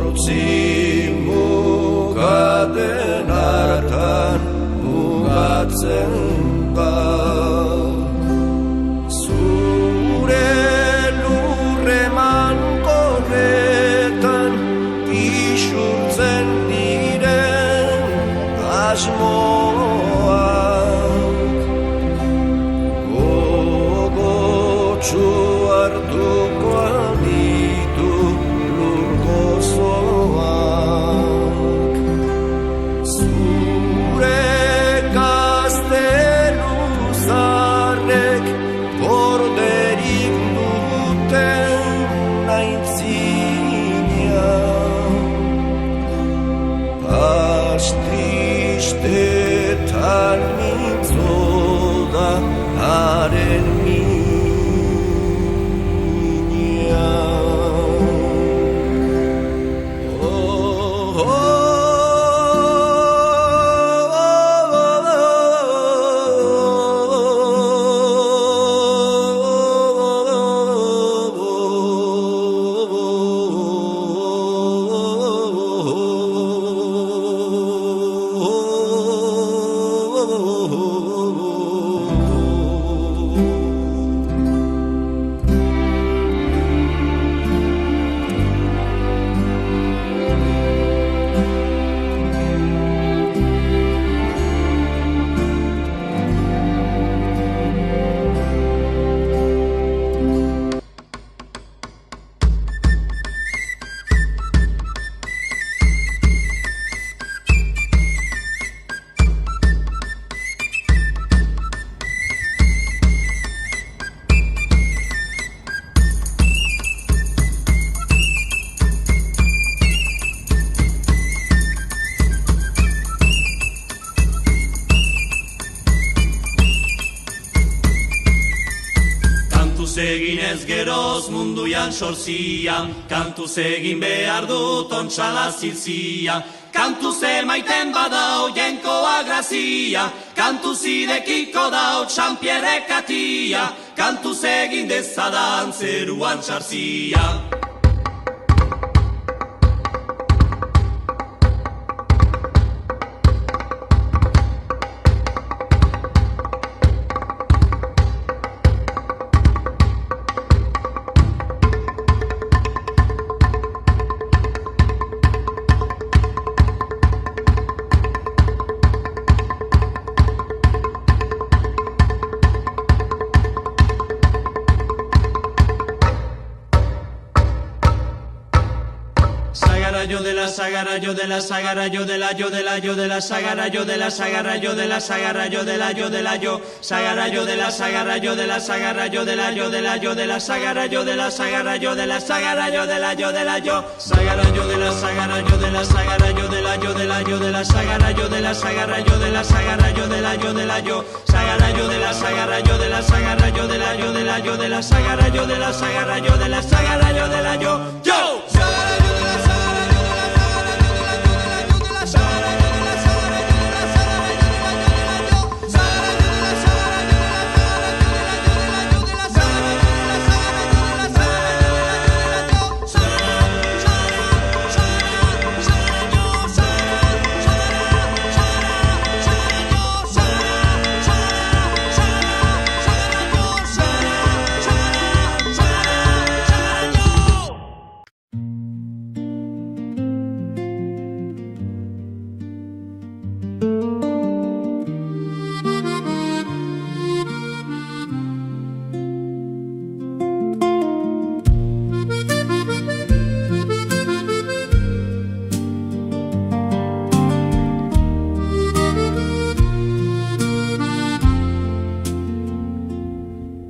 Zortzi mugaden hartan mugatzen da. Zure lurreman korretan isurtzen diren asmoak gogotsu hartuko ditu lur gozoak. Zure gazteluzarrek borderik duten aintzina. Tristetan mintzo da haren mina. Kantuz egin ez geroz munduan sorzian, kantuz egin behar dut ontxala zilzia. Kantuz emaiten badau jenkoa grazia, kantuz idekiko dau txampierre katia, kantuz egin dezadan zeruan txarzia. Yo de la sagara, yo de la sagara, yo de la yo de la yo de la sagara, yo de la sagara, yo de la sagara, yo de la yo de la yo sagara, yo de la sagara, yo de la sagara, yo de la yo de la yo de la sagara, yo de la sagara, yo de la sagara, yo de la yo de la yo sagara, yo de la sagara, yo de la sagara, yo de la yo de la yo de la sagara, yo de la sagara, yo de la sagara, yo de la yo de la yo sagara, yo de la sagara, yo de la sagara, yo de la yo de la yo de la sagara, yo de la sagara, yo de la sagara, yo de la yo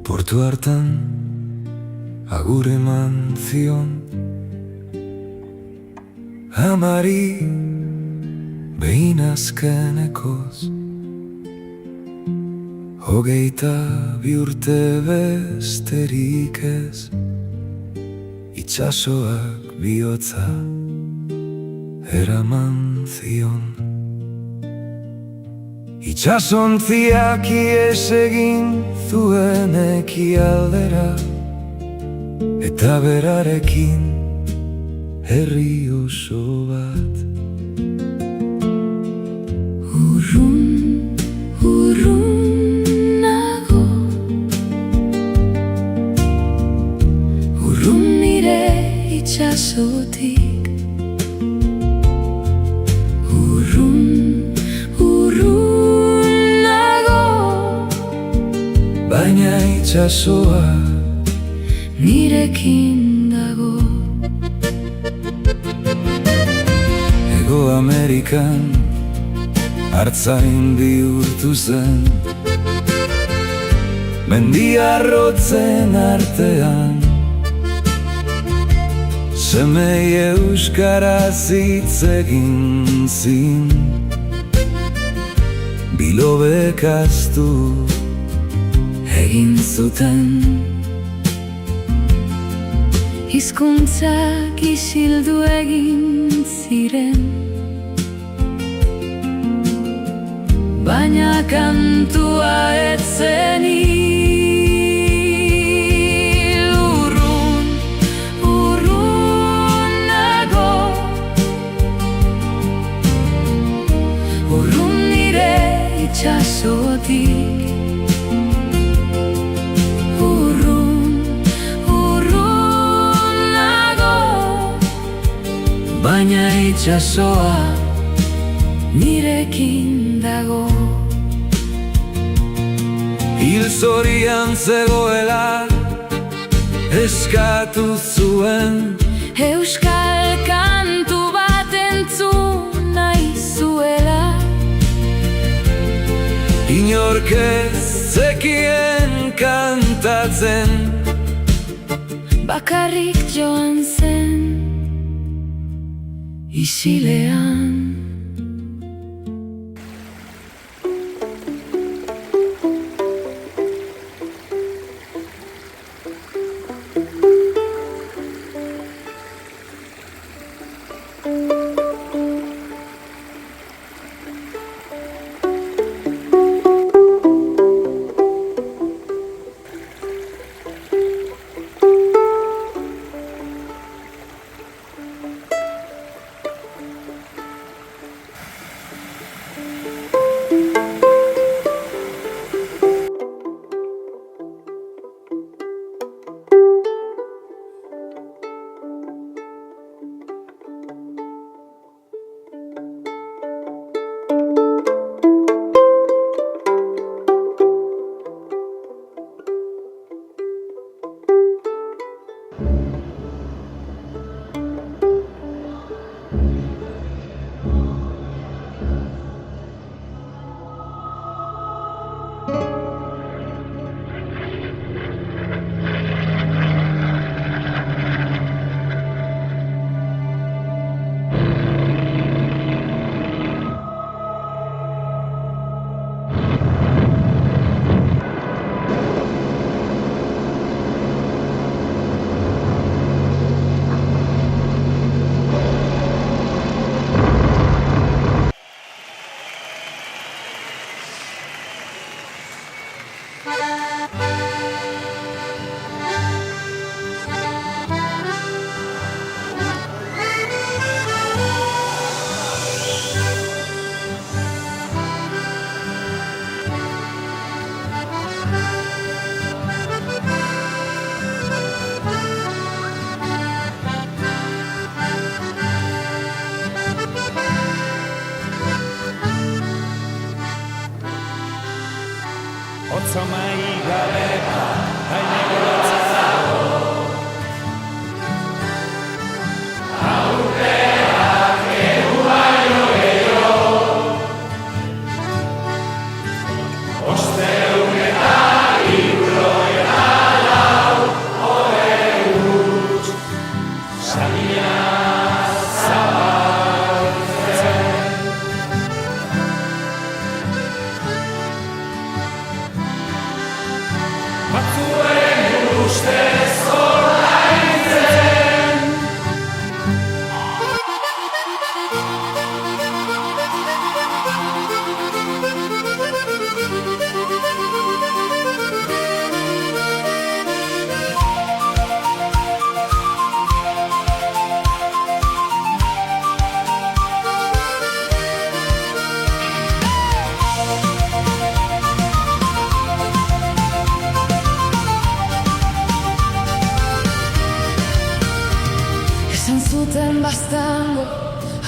Portu hartan agur eman zion amari behin azkenekoz. 22 urte besterik ez, itxasoak bihotza eraman zion. Itxasontziak ies egin zuen ekialdera, eta berarekin herri oso bat. Urrun, urrun nago, urrun nire itxasotik. Urrun, urrun nago, Baina itxasoa nirekin dago. Hego Amerikan artzain bihurtu zen, mendiarrotzen artean semei euskaraz hitz egin zin, bilobek ahaztu Egin zuten hizkuntzak isildu egin ziren, baina kantua ez zen hil. Urrun, urrun nago, urrun nire itxasotik. Urrun, urrun nago, baina itxasoa nirekin dago. hil zorian zegoela eskatu zuen, Euskal kantu bat entzun nahi zuela. inork ez zekien kantatzen, Bakarrik joan zen isilean.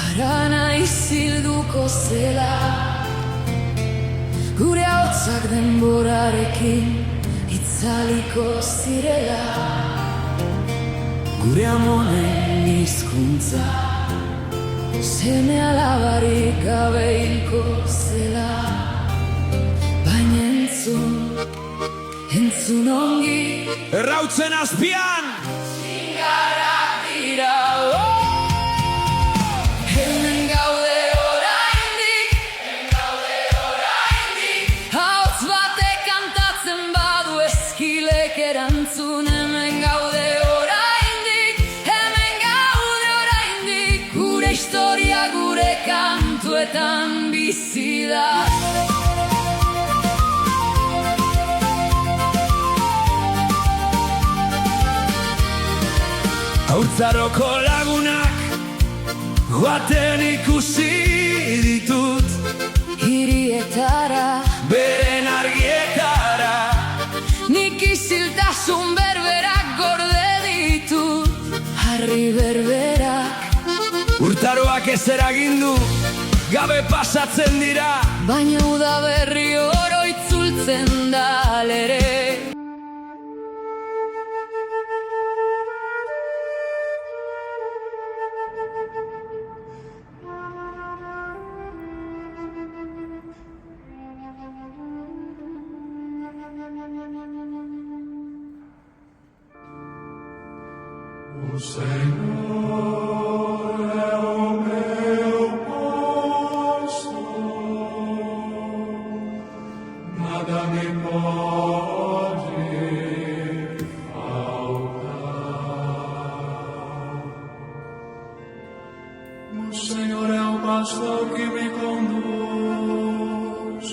harana izilduko zela. Gure ahotsak denborarekin itzaliko zirela. Gure amonen hizkuntza seme alabarik gabe hilko zela. Baina entzun ongi Errautzen azpian Txingarrak dira, hemen gaude oraindik, Ahots batek kantatzen badu eskilek erantzun. Hemen gaude oraindik, gure historia gure kantuetan bizi da. Haurtzaroko lagunak joaten ikusi ditut, Hirietara beren argietara. nik isiltasun berberak gorde ditut. Harri berberak Urtaroak ez eragindu, gabe pasatzen dira. baina udaberri oro itzultzen da alere. O Senhor é o meu pastor, nada me pode faltar. O Senhor é o pastor que me conduz,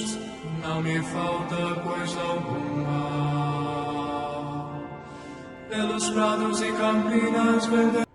não me falta coisa alguma. Pelos prados e campinas verdes